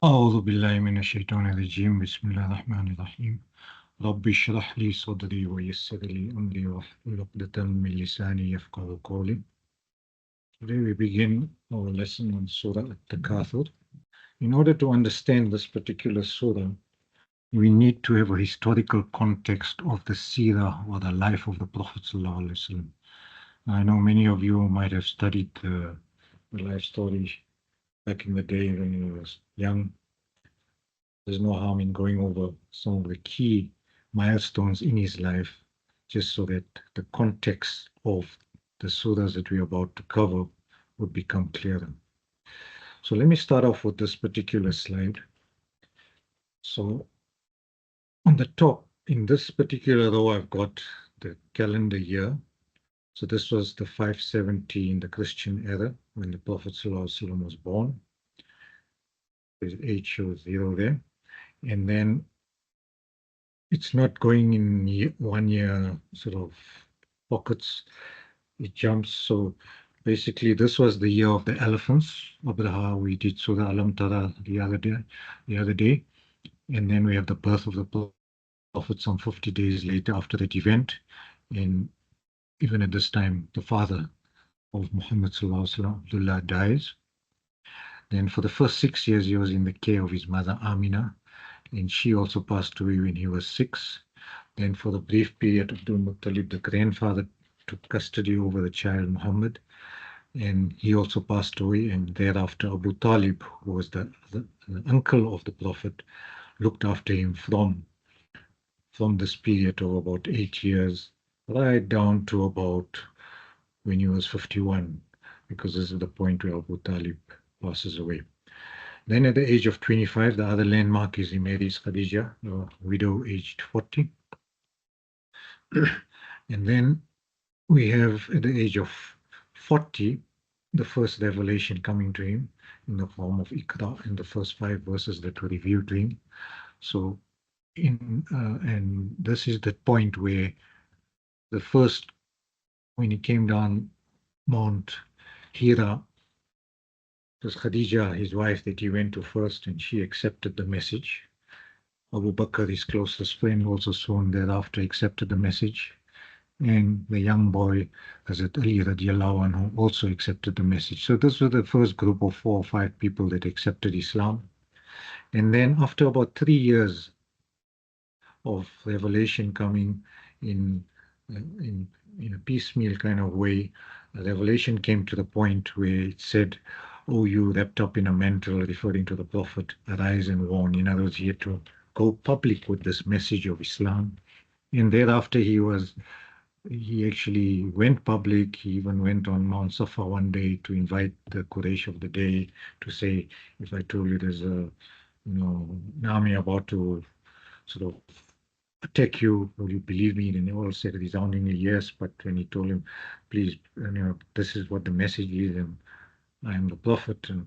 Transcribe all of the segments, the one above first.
أعوذ بالله من الشيطان الرجيم بسم الله الرحمن الرحيم رب اشرح لي صدري ويسر لي أمري واحلل عقدة من لساني يفقهوا قولي. Today we begin our lesson on Surah al-Takathur. In order to understand this particular surah, we need to have a historical context of the seerah or the life of the Prophet ﷺ. I know many of you might have studied the life story back in the day when he was young. There's no harm in going over some of the key milestones in his life, just so that the context of the surahs that we're about to cover would become clearer. So let me start off with this particular slide. So on the top, in this particular row, I've got the calendar year. So this was the 570 in the Christian era when the Prophet ﷺ was born. His age shows 0 there. And then it's not going in 1 year sort of pockets. It jumps. So basically, this was the year of the elephants. Abraha, we did Surah Alam Tara the other day. And then we have the birth of the Prophet some 50 days later after that event. And even at this time, the father of Muhammad Sallallahu Alaihi Wasallam, Abdullah, dies. Then for the first 6 years, he was in the care of his mother Amina, and she also passed away when he was 6. Then for the brief period, Abdul Muttalib, the grandfather, took custody over the child Muhammad, and he also passed away. And thereafter, Abu Talib, who was the uncle of the Prophet, looked after him from this period of about 8 years right down to about when he was 51, because this is the point where Abu Talib passes away. Then at the age of 25, the other landmark is he marries Khadija, a widow aged 40. And then we have at the age of 40, the first revelation coming to him in the form of Iqra in the first 5 verses that were revealed to him. So and this is the point where the first, when he came down Mount Hira, it was Khadija, his wife, that he went to first, and she accepted the message. Abu Bakr, his closest friend, also soon thereafter accepted the message. And the young boy, Hazrat Ali radiallahu anhu, also accepted the message. So this was the first group of 4 or 5 people that accepted Islam. And then after about 3 years of revelation coming in a piecemeal kind of way, a revelation came to the point where it said, "Oh, you wrapped up in a mantle," referring to the Prophet, "arise and warn." In other words, he had to go public with this message of Islam. And thereafter he actually went public. He even went on Mount Safa one day to invite the Quraysh of the day to say, if I told you there's an army about to sort of attack you, will you believe me? And they all said resoundingly yes. But when he told him, please, this is what the message is, and I am the Prophet, and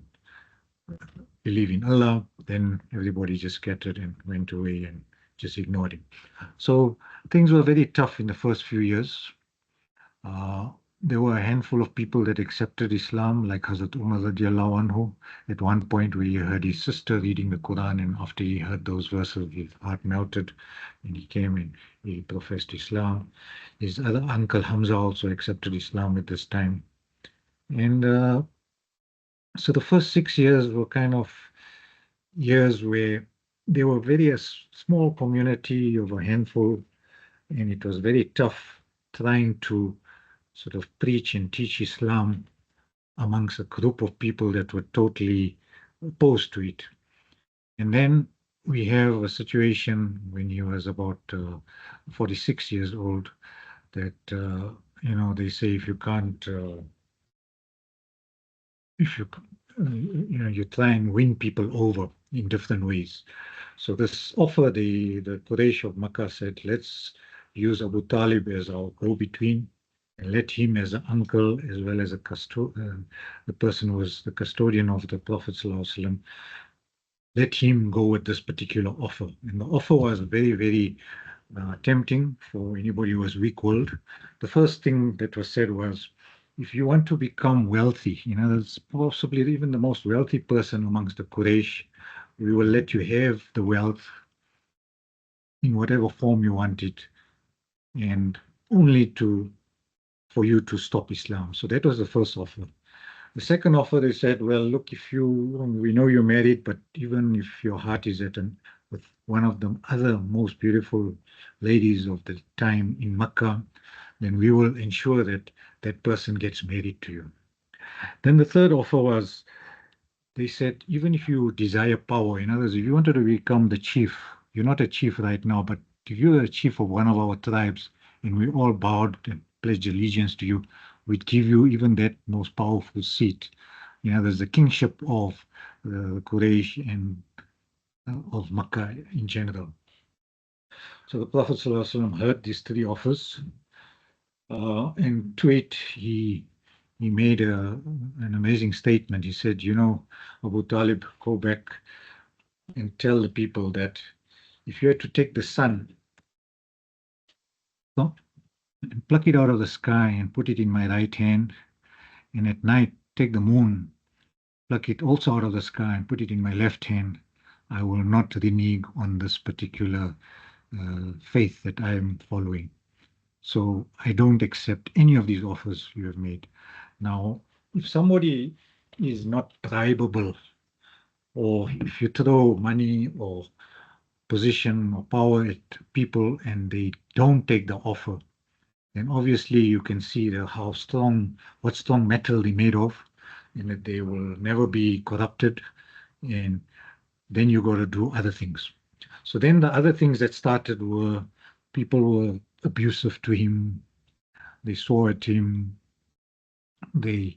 believe in Allah, then everybody just scattered and went away and just ignored him. So things were very tough in the first few years. There were a handful of people that accepted Islam, like Hazrat Umar radiallahu anhu. At one point, where he heard his sister reading the Quran, and after he heard those verses, his heart melted, and he came and he professed Islam. His other uncle Hamza also accepted Islam at this time. And so the first 6 years were kind of years where they were very small community of a handful, and it was very tough trying to sort of preach and teach Islam amongst a group of people that were totally opposed to it. And then we have a situation when he was about 46 years old that, they say if you can't, if you, you try and win people over in different ways. So this offer, the Quraysh of Makkah said, let's use Abu Talib as our go-between, and let him as an uncle as well as the person who was the custodian of the Prophet ﷺ, let him go with this particular offer. And the offer was very, very tempting for anybody who was weak-willed. The first thing that was said was, if you want to become wealthy, that's possibly even the most wealthy person amongst the Quraysh, we will let you have the wealth in whatever form you want it, and only to for you to stop Islam. So that was the first offer. The second offer, they said, well, look, if you, we know you're married, but even if your heart is with one of the other most beautiful ladies of the time in Makkah, then we will ensure that that person gets married to you. Then the third offer was, they said, even if you desire power, in other words, if you wanted to become the chief, you're not a chief right now, but if you're a chief of one of our tribes and we all bowed and pledged allegiance to you, we'd give you even that most powerful seat. You know, there's the kingship of Quraysh and of Makkah in general. So the Prophet ﷺ heard these three offers, and to it he made an amazing statement. He said, you know, Abu Talib, go back and tell the people that if you had to take the sun no, and pluck it out of the sky and put it in my right hand, and at night take the moon, pluck it also out of the sky and put it in my left hand, I will not renege on this particular faith that I am following. So I don't accept any of these offers you have made. Now, if somebody is not bribable, or if you throw money or position or power at people and they don't take the offer, then obviously you can see what strong metal they made of, and that they will never be corrupted. And then you got to do other things. So then the other things that started were people were abusive to him. They swore at him. They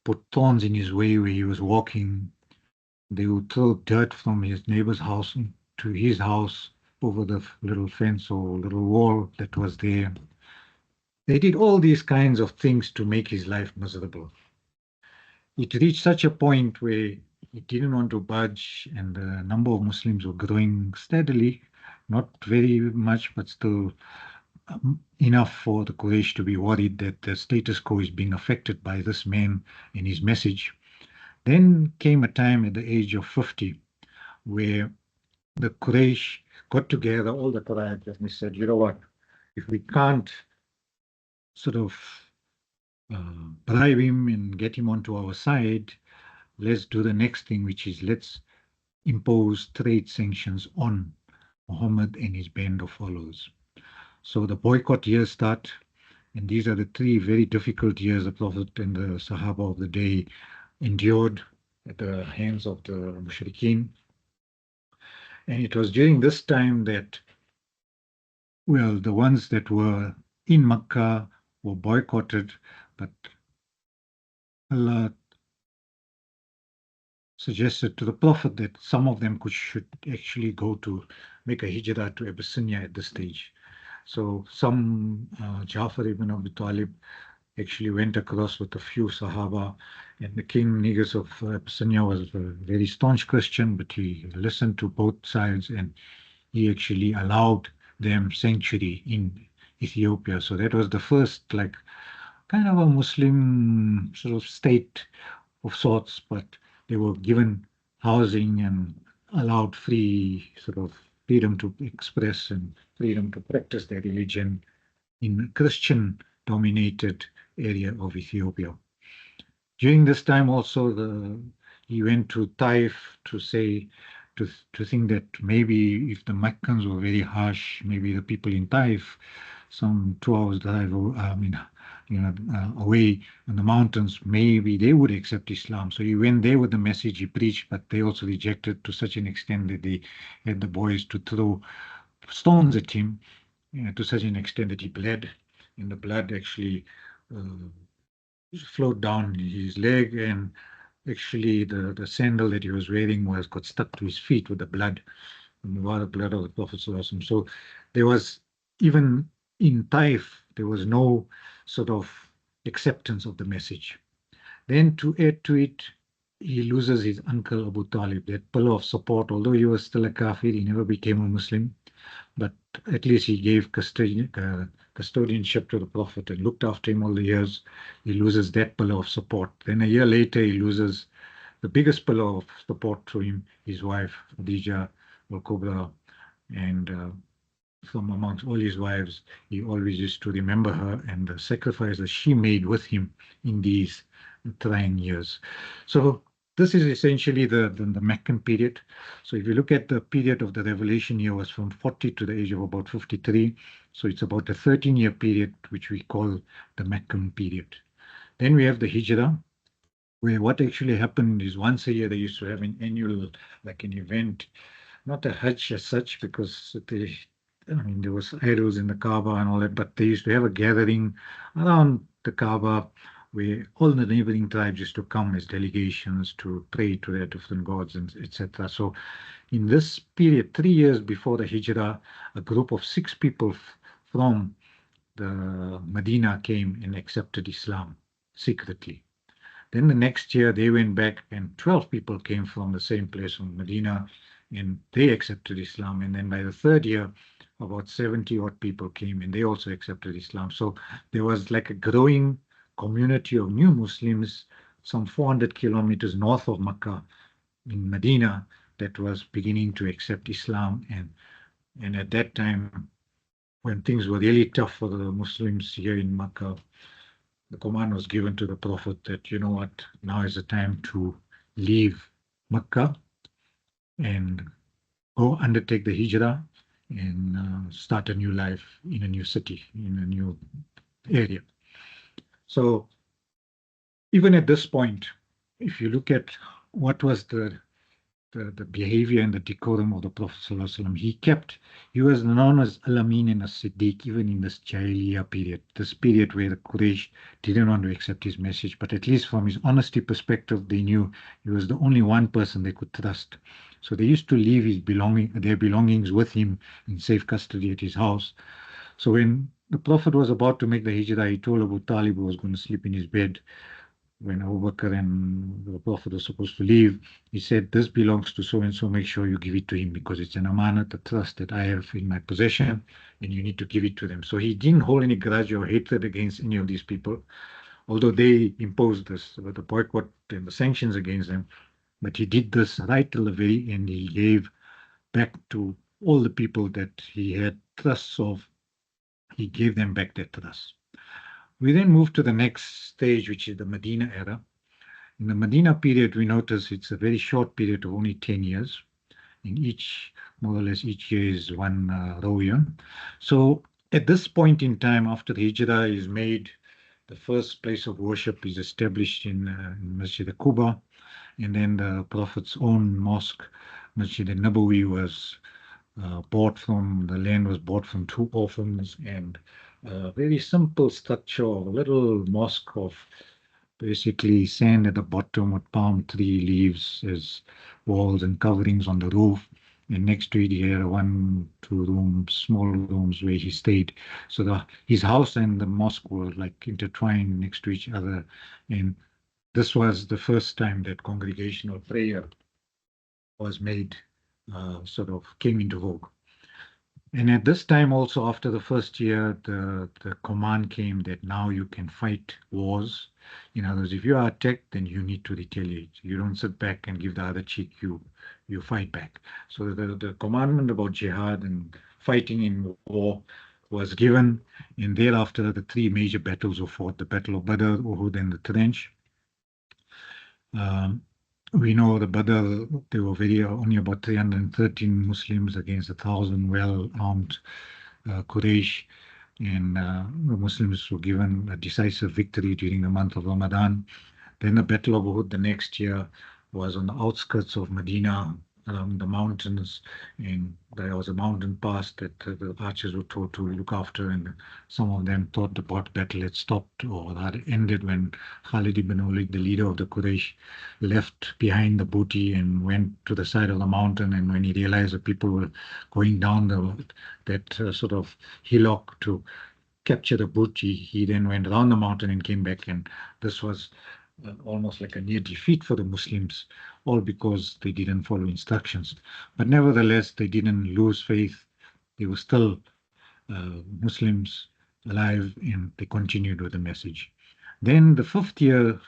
put thorns in his way where he was walking. They would throw dirt from his neighbor's house into his house over the little fence or little wall that was there. They did all these kinds of things to make his life miserable. It reached such a point where he didn't want to budge, and the number of Muslims were growing steadily, not very much, but still enough for the Quraysh to be worried that the status quo is being affected by this man and his message. Then came a time at the age of 50 where the Quraysh got together, all the tribes, and they said, you know what, if we can't sort of bribe him and get him onto our side, let's do the next thing, which is let's impose trade sanctions on Muhammad and his band of followers. So the boycott years start, and these are the three very difficult years the Prophet and the Sahaba of the day endured at the hands of the Mushrikeen. And it was during this time that, well, the ones that were in Makkah were boycotted, but Allah suggested to the Prophet that some of them should actually go to make a hijrah to Abyssinia at this stage. So some Jafar ibn Abi Talib actually went across with a few Sahaba, and the king Negus of Abyssinia was a very staunch Christian, but he listened to both sides and he actually allowed them sanctuary in Ethiopia. So that was the first, like, kind of a Muslim sort of state of sorts, but they were given housing and allowed free sort of freedom to express and freedom to practice their religion in a Christian dominated area of Ethiopia. During this time also he went to Taif to say to think that maybe if the Meccans were very harsh, maybe the people in Taif, some 2 hours drive, away in the mountains, maybe they would accept Islam. So he went there with the message he preached, but they also rejected to such an extent that they had the boys to throw stones at him, to such an extent that he bled, and the blood actually flowed down his leg, and actually the sandal that he was wearing got stuck to his feet with the blood, and the blood of the Prophet. So there was, even in Taif, there was no sort of acceptance of the message. Then to add to it, he loses his uncle Abu Talib, that pillar of support. Although he was still a kafir, he never became a Muslim, but at least he gave custodianship to the Prophet and looked after him all the years. He loses that pillar of support. Then a year later, he loses the biggest pillar of support to him, his wife, Khadija al-Kubra, and from amongst all his wives, he always used to remember her and the sacrifices she made with him in these trying years. So this is essentially the Meccan period. So if you look at the period of the revelation here was from 40 to the age of about 53. So it's about a 13-year period, which we call the Meccan period. Then we have the Hijrah, where what actually happened is once a year they used to have an annual, like an event, not a Hajj as such, because I mean, there was idols in the Kaaba and all that, but they used to have a gathering around the Kaaba where all the neighboring tribes used to come as delegations to pray to their different gods and etc. So in this period, 3 years before the Hijrah, a group of 6 people from the Medina came and accepted Islam secretly. Then the next year they went back and 12 people came from the same place from Medina and they accepted Islam. And then by the third year, about 70 odd people came and they also accepted Islam. So there was like a growing community of new Muslims some 400 kilometers north of Mecca in Medina that was beginning to accept Islam. And at that time, when things were really tough for the Muslims here in Mecca, the command was given to the Prophet that, you know what, now is the time to leave Mecca and go undertake the Hijrah and start a new life in a new city, in a new area. So even at this point, if you look at what was the behavior and the decorum of the Prophet ﷺ. He was known as Al-Amin and as-Siddiq even in this Jahiliyyah period, this period where the Quraysh didn't want to accept his message, but at least from his honesty perspective, they knew he was the only one person they could trust. So they used to leave their belongings with him in safe custody at his house. So when the Prophet was about to make the Hijrah, he told Abu Talib who was going to sleep in his bed when Abu Bakr and the Prophet was supposed to leave, he said, this belongs to so and so, make sure you give it to him because it's an amanat, a trust that I have in my possession, and you need to give it to them. So he didn't hold any grudge or hatred against any of these people, although they imposed the boycott and the sanctions against them. But he did this right till the very end. He gave back to all the people that he had trusts of, he gave them back their trust. We then move to the next stage, which is the Medina era. In the Medina period, we notice it's a very short period of only 10 years. In each, more or less, each year is one Rawiyan. So at this point in time, after the Hijrah is made, the first place of worship is established in Masjid al-Quba, and then the Prophet's own mosque, Masjid al-Nabawi, was the land was bought from 2 orphans, and a very simple structure of a little mosque of basically sand at the bottom with palm tree leaves as walls and coverings on the roof. And next to it, he had 1, 2 rooms, small rooms where he stayed. So his house and the mosque were like intertwined next to each other. And this was the first time that congregational prayer was made, sort of came into vogue. And at this time, also after the first year, the command came that now you can fight wars. In other words, if you are attacked, then you need to retaliate. You don't sit back and give the other cheek. You fight back. So the commandment about jihad and fighting in war was given, and thereafter the 3 major battles were fought: the Battle of Badr, Uhud, and the Trench. Um, we know the Badr, there were only about 313 Muslims against 1,000 well-armed Quraysh, and the Muslims were given a decisive victory during the month of Ramadan. Then the Battle of Uhud the next year was on the outskirts of Medina, along the mountains, and there was a mountain pass that the archers were told to look after, and some of them thought the battle had stopped or had ended when Khalid ibn Walid, the leader of the Quraysh, left behind the booty and went to the side of the mountain. And when he realized that people were going down that sort of hillock to capture the booty, he then went around the mountain and came back. And this was almost like a near defeat for the Muslims, all because they didn't follow instructions. But nevertheless, they didn't lose faith. They were still Muslims alive, and they continued with the message. Then the 5th year,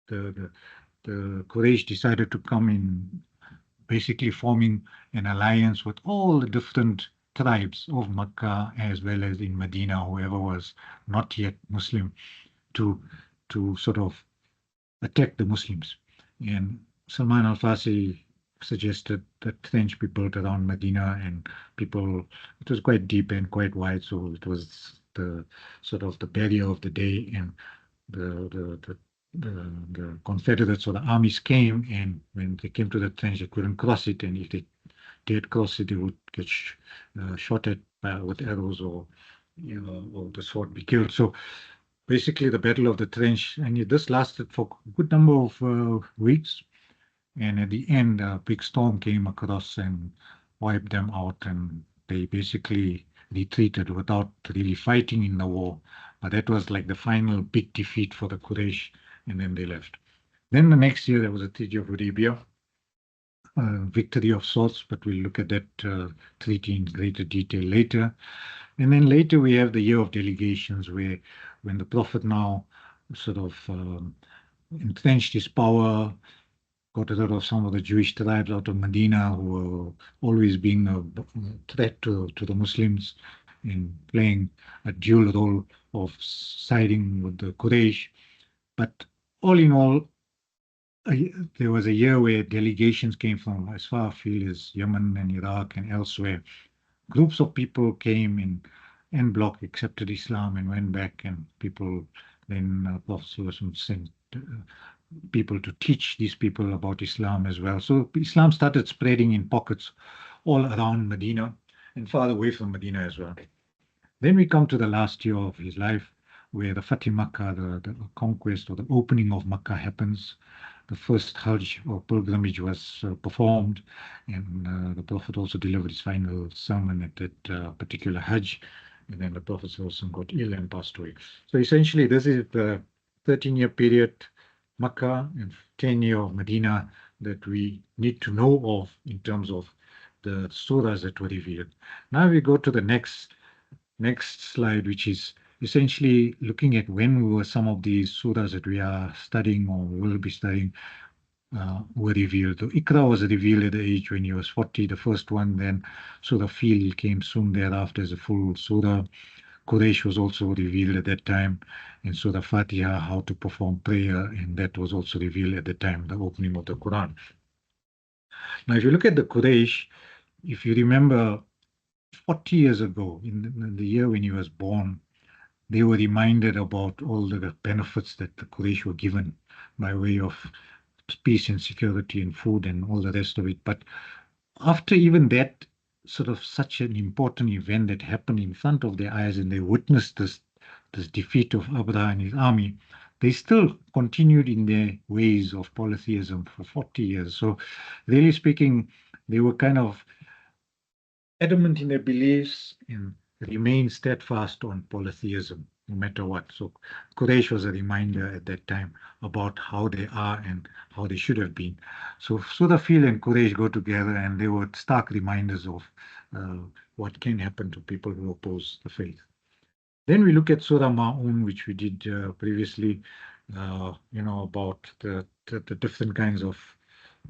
the the Quraysh decided to come in, basically forming an alliance with all the different tribes of Makkah as well as in Medina, whoever was not yet Muslim, to sort of attack the Muslims. And Salman al-Farsi suggested that trench be built around Medina, and people, it was quite deep and quite wide, so it was the sort of the barrier of the day, and the the the the Confederates or the armies came, and when they came to the trench, they couldn't cross it, and if they did cross it, they would get shot at with arrows, or or the sword be killed. So basically, the Battle of the Trench, and this lasted for a good number of weeks. And at the end, a big storm came across and wiped them out, and they basically retreated without really fighting in the war. But that was like the final big defeat for the Quraysh, and then they left. Then the next year, there was a Treaty of Hudaybiyah, victory of sorts, but we'll look at that treaty in greater detail later. And then later we have the year of delegations, where when the Prophet now sort of entrenched his power, got rid of some of the Jewish tribes out of Medina who were always being a threat to the Muslims in playing a dual role of siding with the Quraysh. But all in all, there was a year where delegations came from as far afield as Yemen and Iraq and elsewhere. Groups of people came in en bloc, accepted Islam and went back, and people then Prophet sent people to teach these people about Islam as well. So Islam started spreading in pockets all around Medina and far away from Medina as well. Then we come to the last year of his life, where the Fatih Makkah, the conquest or the opening of Makkah happens. The first Hajj or pilgrimage was performed, and the Prophet also delivered his final sermon at that particular Hajj. And then the Prophet also got ill and passed away. So essentially, this is the 13-year period, Makkah, and 10-year of Medina, that we need to know of in terms of the surahs that were revealed. Now we go to the next slide, which is essentially looking at when were some of these surahs that we are studying or will be studying were revealed. So Iqra was revealed at the age when he was 40, the first one. Then Surah Fil came soon thereafter as a full surah. Quraysh was also revealed at that time, and Surah Fatiha, how to perform prayer, and that was also revealed at the time, the opening of the Quran. Now, if you look at the Quraysh, if you remember 40 years ago, in the year when he was born, they were reminded about all the benefits that the Quraysh were given by way of peace and security and food and all the rest of it. But after even that sort of such an important event that happened in front of their eyes, and they witnessed this defeat of Abraha and his army, they still continued in their ways of polytheism for 40 years. So really speaking, they were kind of adamant in their beliefs and remain steadfast on polytheism, no matter what. So Quraysh was a reminder at that time about how they are and how they should have been. So Surah Fil and Quraysh go together, and they were stark reminders of what can happen to people who oppose the faith. Then we look at Surah Ma'un, which we did previously, about the different kinds of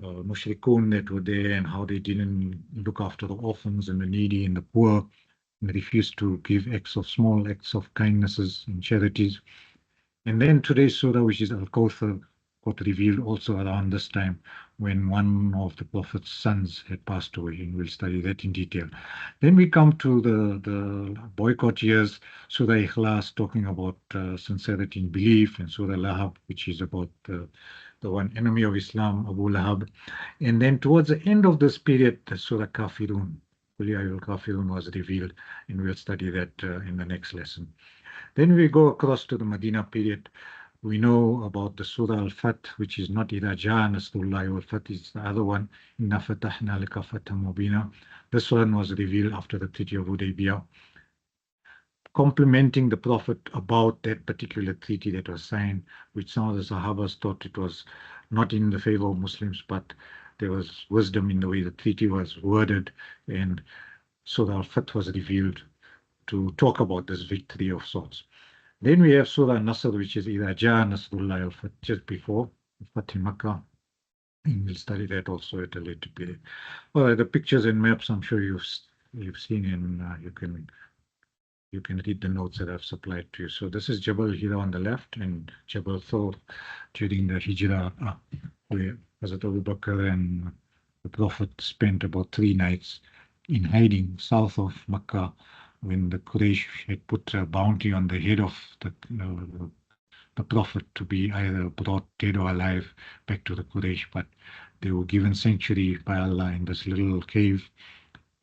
mushrikun that were there and how they didn't look after the orphans and the needy and the poor, and refused to give small acts of kindnesses and charities. And then today's surah, which is al-Kawthar, got revealed also around this time when one of the Prophet's sons had passed away, and we'll study that in detail. Then we come to the boycott years, Surah Ikhlas, talking about sincerity in belief, and Surah Lahab, which is about the one enemy of Islam, Abu Lahab. And then towards the end of this period, the Surah Kafirun, Qul Ya Ayyuhal Kafirun, was revealed, and we'll study that in the next lesson. Then we go across to the Medina period. We know about the Surah Al-Fath, which is not Ida Ja'a Nasrullahi, Al-Fath is the other one, Inna Fatahna Laka Fathan Mubina. This one was revealed after the Treaty of Hudaybiyah, complimenting the Prophet about that particular treaty that was signed, which some of the Sahabas thought it was not in the favor of Muslims, but there was wisdom in the way the treaty was worded, and Surah Al-Fath was revealed to talk about this victory of sorts. Then we have Surah Nasr, which is Ida Ja'a Nasrullahi, Al-Fath, just before. Fatih Makkah, and we'll study that also at a later period. All right, the pictures and maps I'm sure you've seen, and you can read the notes that I've supplied to you. So this is Jabal Hira on the left and Jabal Thawr during the Hijrah, where Hazrat Abu Bakr and the Prophet spent about 3 nights in hiding south of Makkah when the Quraysh had put a bounty on the head of the Prophet to be either brought dead or alive back to the Quraysh. But they were given sanctuary by Allah in this little cave,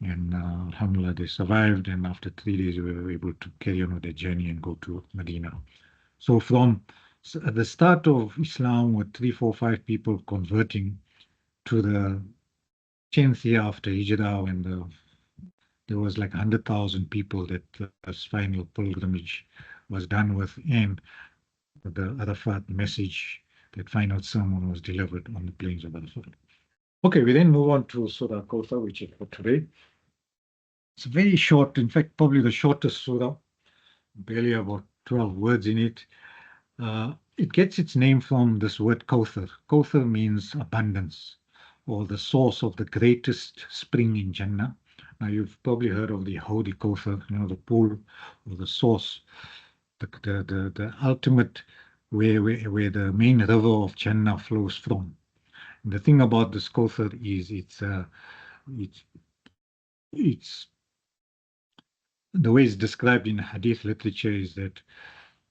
and alhamdulillah, they survived. And after 3 days, they were able to carry on with their journey and go to Medina. So at the start of Islam, with 3, 4, 5 people converting to the 10th year after Hijrah, when there was like 100,000 people that this final pilgrimage was done with, and the Arafat message, that final sermon was delivered on the plains of Arafat. Okay, we then move on to Surah Al-Kawthar, which is for today. It's very short, in fact, probably the shortest surah, barely about 12 words in it. It gets its name from this word Kawthar. Kawthar means abundance, or the source of the greatest spring in Jannah. Now, you've probably heard of the Hawd Kawthar, the pool or the source, the ultimate where the main river of Jannah flows from. And the thing about this Kawthar is it's the way it's described in Hadith literature is that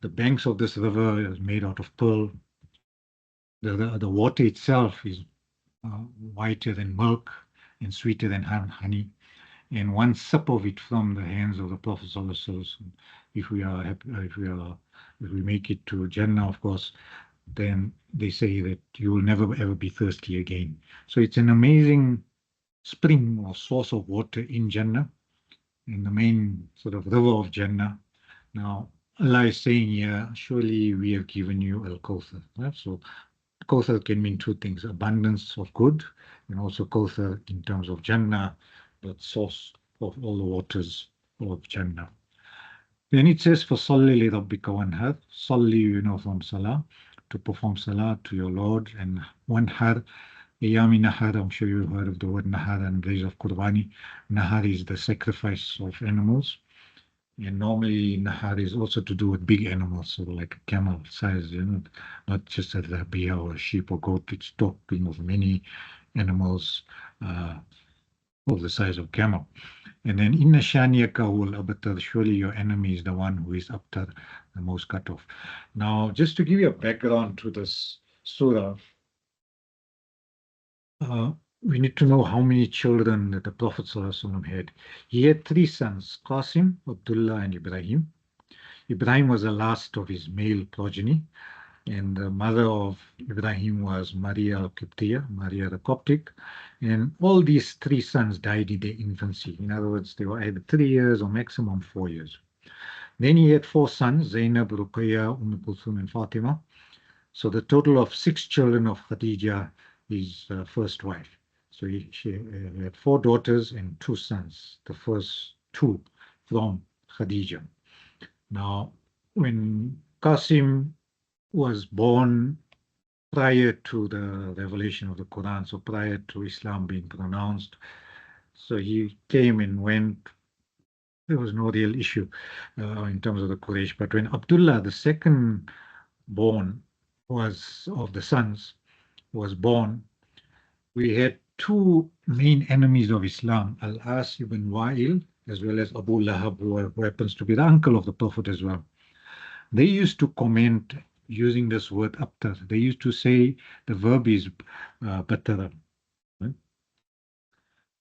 the banks of this river is made out of pearl. The water itself is whiter than milk and sweeter than honey. And one sip of it from the hands of the Prophet ﷺ, if we are happy, if we make it to Jannah, of course, then they say that you will never ever be thirsty again. So it's an amazing spring or source of water in Jannah, in the main sort of river of Jannah. Now, Allah is saying here, surely we have given you al-Kawthar. Right? So Kawthar can mean two things: abundance of good, and also Kawthar in terms of Jannah, the source of all the waters of Jannah. Then it says, for Salli li rabbika wanhar. Salli, from Salah, to perform Salah to your Lord, and wanhar, Yami Nahar, I'm sure you've heard of the word Nahar and days of Qurbani. Nahar is the sacrifice of animals. And normally Nahar is also to do with big animals, so like a camel size, not just a rabia or a sheep or goat. It's talking of many animals of the size of camel. And then Inna Shaniyaka wal Abatar, surely your enemy is the one who is Abtar, the most cut off. Now, just to give you a background to this surah, we need to know how many children that the Prophet ﷺ had. He had 3 sons, Qasim, Abdullah, and Ibrahim. Ibrahim was the last of his male progeny, and the mother of Ibrahim was Maria al-Qibtiyya, Maria the Coptic, and all these 3 sons died in their infancy. In other words, they were either 3 years or maximum 4 years. Then he had 4 sons, Zainab, Ruqayya, Kulthum, and Fatima. So the total of 6 children of Khadija, his first wife. So she had 4 daughters and 2 sons, the first 2 from Khadija. Now, when Qasim was born prior to the revelation of the Quran, so prior to Islam being pronounced, so he came and went. There was no real issue in terms of the Quraysh. But when Abdullah, the second born, was of the sons, was born, we had 2 main enemies of Islam, Al-As ibn Wa'il, as well as Abu Lahab, who happens to be the uncle of the Prophet as well. They used to comment using this word abtar. They used to say the verb is batara. Right?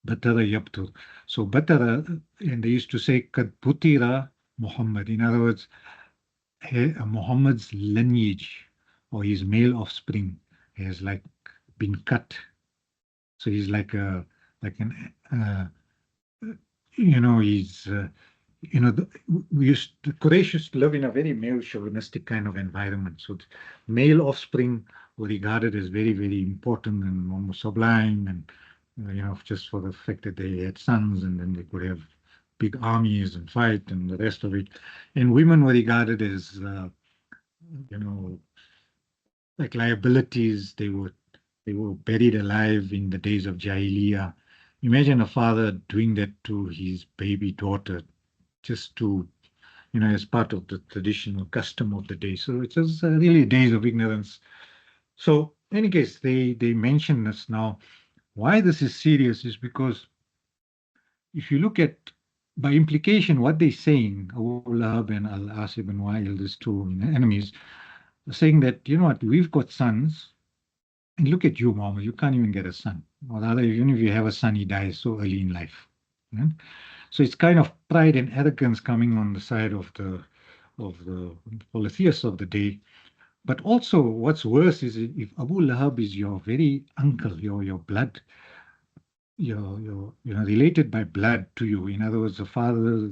Batara yabtur. So batara, and they used to say kad butira Muhammad. In other words, Muhammad's lineage or his male offspring has like been cut. So he's like an he's the Quraysh used to live in a very male chauvinistic kind of environment. So male offspring were regarded as very, very important and almost sublime, and just for the fact that they had sons and then they could have big armies and fight and the rest of it. And women were regarded as like liabilities. They were buried alive in the days of Jahiliyyah. Imagine a father doing that to his baby daughter just to, as part of the traditional custom of the day. So it was really days of ignorance. So, in any case, they mention this now. Why this is serious is because if you look at, by implication, what they're saying, Abu Lahab and Al-As ibn Wa'il, these two enemies, are saying that, you know what, we've got sons, and look at you, Muhammad, you can't even get a son. Or rather, even if you have a son, he dies so early in life. Right? So it's kind of pride and arrogance coming on the side of the polytheists of the day. But also, what's worse is if Abu Lahab is your very uncle, your blood, you're related by blood to you. In other words, the father,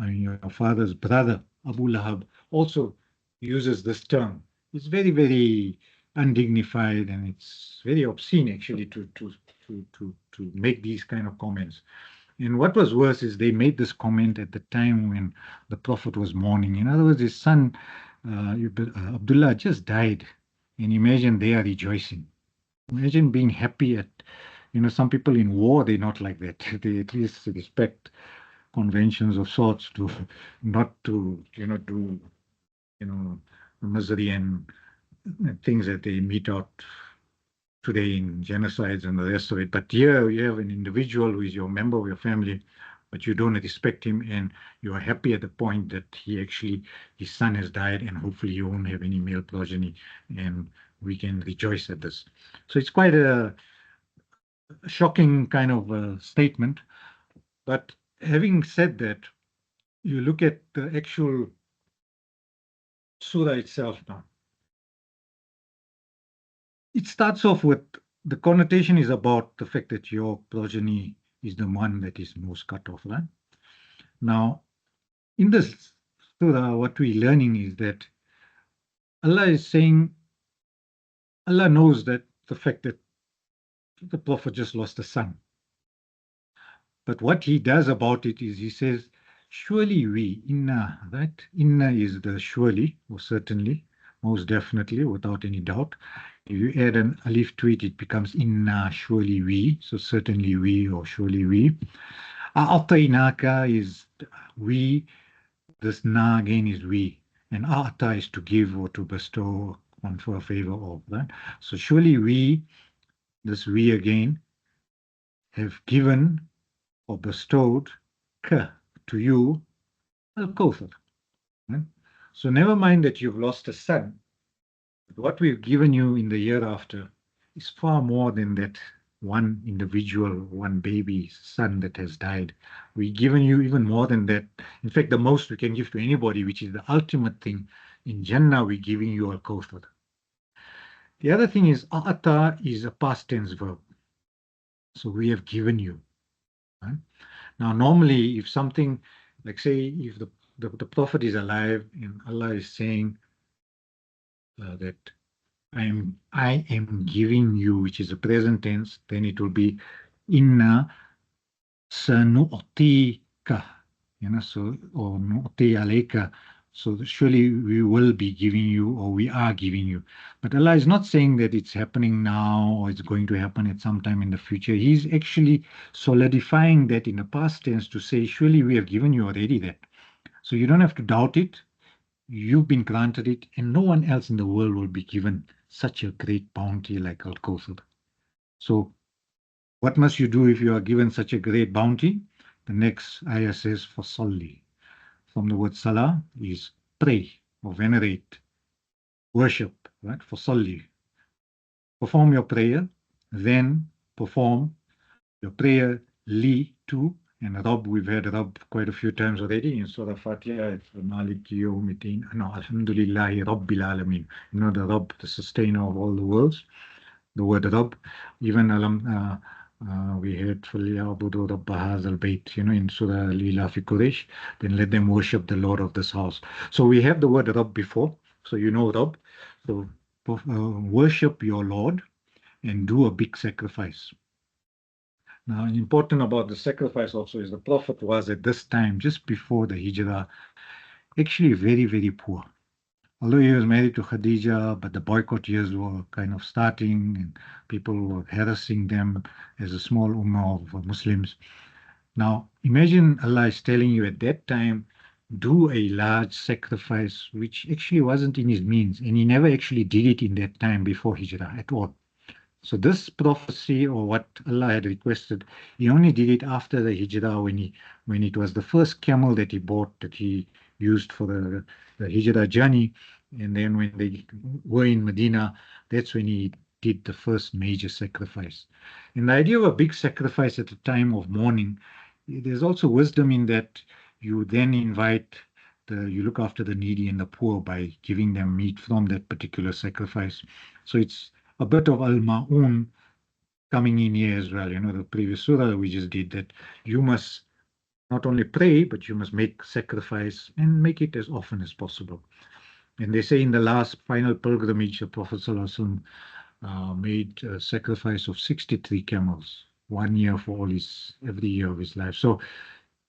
your father's brother, Abu Lahab, also uses this term. It's very, very undignified and it's very obscene actually to make these kind of comments. And what was worse is they made this comment at the time when the Prophet was mourning. In other words, his son Abdullah just died, and imagine they are rejoicing. Imagine being happy at, some people in war, they're not like that. They at least respect conventions of sorts to not to, do, you know, misery and things that they mete out today in genocides and the rest of it. But here you have an individual who is your member of your family, but you don't respect him, and you are happy at the point that his son has died, and hopefully you won't have any male progeny, and we can rejoice at this. So it's quite a shocking kind of statement. But having said that, you look at the actual surah itself now. It starts off with the connotation is about the fact that your progeny is the one that is most cut off, right? Now, in this surah, what we're learning is that Allah is saying, Allah knows that the fact that the Prophet just lost a son. But what he does about it is he says, surely we, inna, right? Inna is the surely, or certainly, most definitely, without any doubt. If you add an alif to it, it becomes inna, surely we. So certainly we, or surely we. A'atainaka is we. This na again is we. And a'ata is to give or to bestow, confer a favor of, right? So surely we, this we again, have given or bestowed ka to you al-Kawthar. Right? So never mind that you've lost a son. What we've given you in the year after is far more than that one individual, one baby son that has died. We've given you even more than that. In fact, the most we can give to anybody, which is the ultimate thing. In Jannah, we're giving you al-Kawthar. The other thing is, a'ata is a past tense verb. So we have given you. Right? Now, normally, if something, like say, if the Prophet is alive and Allah is saying that I am giving you, which is a present tense, then it will be inna sanu'tika, so or nu'ti alayka. So surely we will be giving you, or we are giving you. But Allah is not saying that it's happening now or it's going to happen at some time in the future. He's actually solidifying that in the past tense to say, surely we have given you already that. So you don't have to doubt it. You've been granted it, and no one else in the world will be given such a great bounty like Al-Kawthar. So what must you do if you are given such a great bounty? The next ayah says, Fasalli. From the word salah is pray or venerate, worship, right? Fasalli. Perform your prayer, then perform your prayer li to, and Rabb, we've had Rabb quite a few times already in Surah Fatiha, it's Maliki Yawmiddin, no, Alhamdulillahi Rabbil Alameen. The Rabb, the sustainer of all the worlds, the word Rabb. Even we had فَلْيَعْبُدُوا رَبَّ هَذَا الْبَيْتِ, in Surah Al-Ilafi Quraysh, then let them worship the Lord of this house. So we have the word Rabb before, so you know Rabb. So worship your Lord and do a big sacrifice. Now, important about the sacrifice also is the Prophet was at this time, just before the Hijrah, actually very, very poor. although he was married to Khadija, but the boycott years were kind of starting and people were harassing them as a small ummah of Muslims. Now, imagine Allah is telling you at that time, do a large sacrifice, which actually wasn't in his means, and he never actually did it in that time before Hijrah at all. So this prophecy or what Allah had requested, he only did it after the Hijrah when it was the first camel that he bought that he used for the Hijrah journey. And then when they were in Medina, that's when he did the first major sacrifice. And the idea of a big sacrifice at a time of mourning, there's also wisdom in that you then invite you look after the needy and the poor by giving them meat from that particular sacrifice. So it's a bit of al-ma'un coming in here as well. The previous surah we just did that you must not only pray, but you must make sacrifice and make it as often as possible. And they say in the last final pilgrimage, the Prophet ﷺ, made a sacrifice of 63 camels, 1 year for every year of his life. So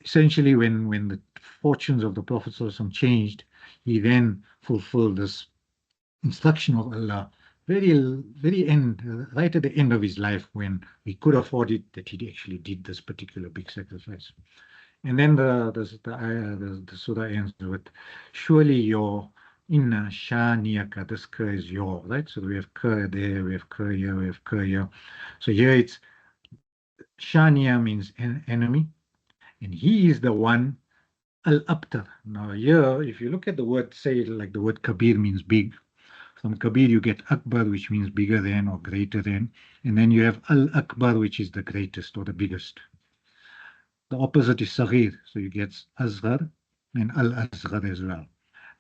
essentially, when the fortunes of the Prophet ﷺ changed, he then fulfilled this instruction of Allah very end, right at the end of his life when he could afford it, that he actually did this particular big sacrifice. And then the surah ends with, surely your inna shaniyaka, this ka is your, right? So we have ka there, we have ka here, we have ka here. So here it's shaniya means enemy, and he is the one al-abtar. Now here, if you look at the word, say like the word kabir means big. From Kabir, you get Akbar, which means bigger than or greater than. And then you have Al Akbar, which is the greatest or the biggest. The opposite is Saghir. So you get Asghar and Al Asghar as well.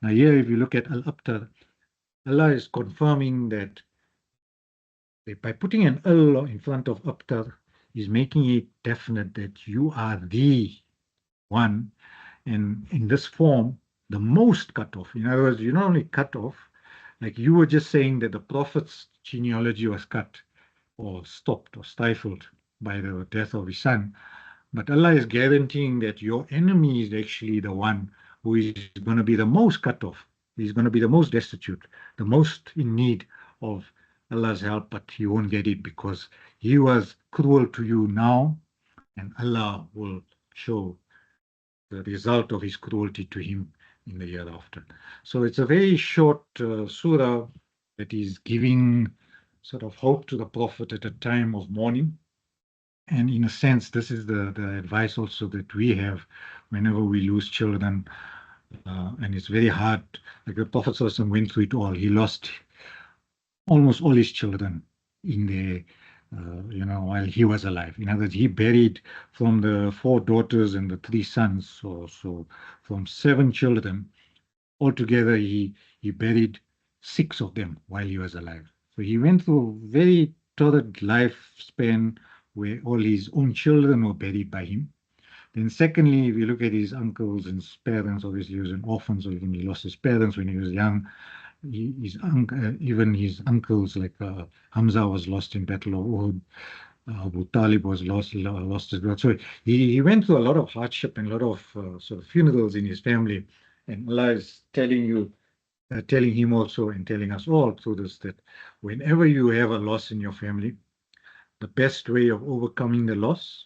Now, here, if you look at Al Abtar, Allah is confirming that by putting an Al in front of Abtar, is making it definite that you are the one. And in this form, the most cut off. In other words, you're not only cut off, like you were just saying that the Prophet's genealogy was cut or stopped or stifled by the death of his son. But Allah is guaranteeing that your enemy is actually the one who is going to be the most cut off. He's going to be the most destitute, the most in need of Allah's help, but he won't get it because he was cruel to you now, and Allah will show the result of his cruelty to him in the year after. So it's a very short surah that is giving sort of hope to the Prophet at a time of mourning. And in a sense, this is the advice also that we have whenever we lose children. And it's very hard. Like the Prophet ﷺ went through it all. He lost almost all his children in the while he was alive. In other words, he buried from the 4 daughters and the 3 sons, so from 7 children, altogether he buried 6 of them while he was alive. So he went through a very torrid lifespan where all his own children were buried by him. Then secondly, if you look at his uncles and his parents, obviously he was an orphan, so he lost his parents when he was young. Even his uncles like Hamza was lost in Battle of Uhud. Abu Talib was lost as well. So he went through a lot of hardship and a lot of sort of funerals in his family. And Allah is telling him also and telling us all through this that whenever you have a loss in your family, the best way of overcoming the loss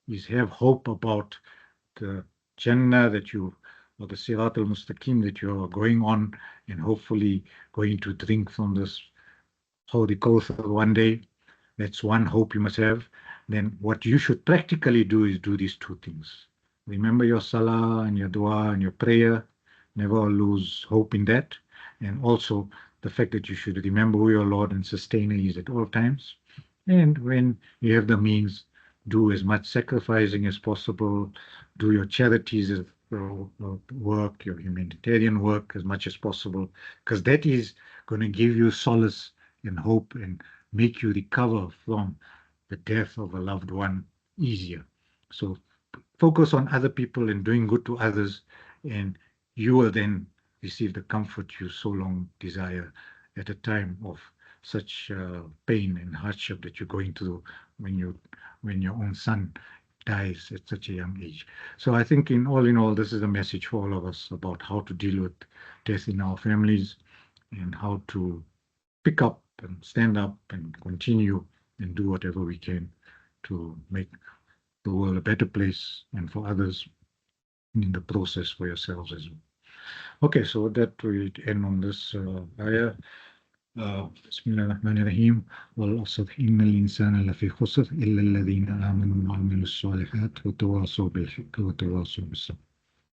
is have hope about the Jannah or the Sirat al-Mustaqim that you are going on and hopefully going to drink from this al-Kawthar one day. That's one hope you must have. Then what you should practically do is do these 2 things. Remember your salah and your dua and your prayer. Never lose hope in that. And also the fact that you should remember who your Lord and Sustainer is at all times. And when you have the means, do as much sacrificing as possible. Do your charities work, your humanitarian work as much as possible, because that is going to give you solace and hope and make you recover from the death of a loved one easier. So focus on other people and doing good to others, and you will then receive the comfort you so long desire at a time of such pain and hardship that you're going through when your own son dies at such a young age. So I think in all, this is a message for all of us about how to deal with death in our families and how to pick up and stand up and continue and do whatever we can to make the world a better place and for others, and in the process for yourselves as well. Okay, so with that we end on this ayah. بسم الله الرحمن الرحيم والعصر إن الإنسان لفي خسر إلا الذين آمنوا وعملوا الصالحات وتواصوا بالحق وتواصوا بالصبر.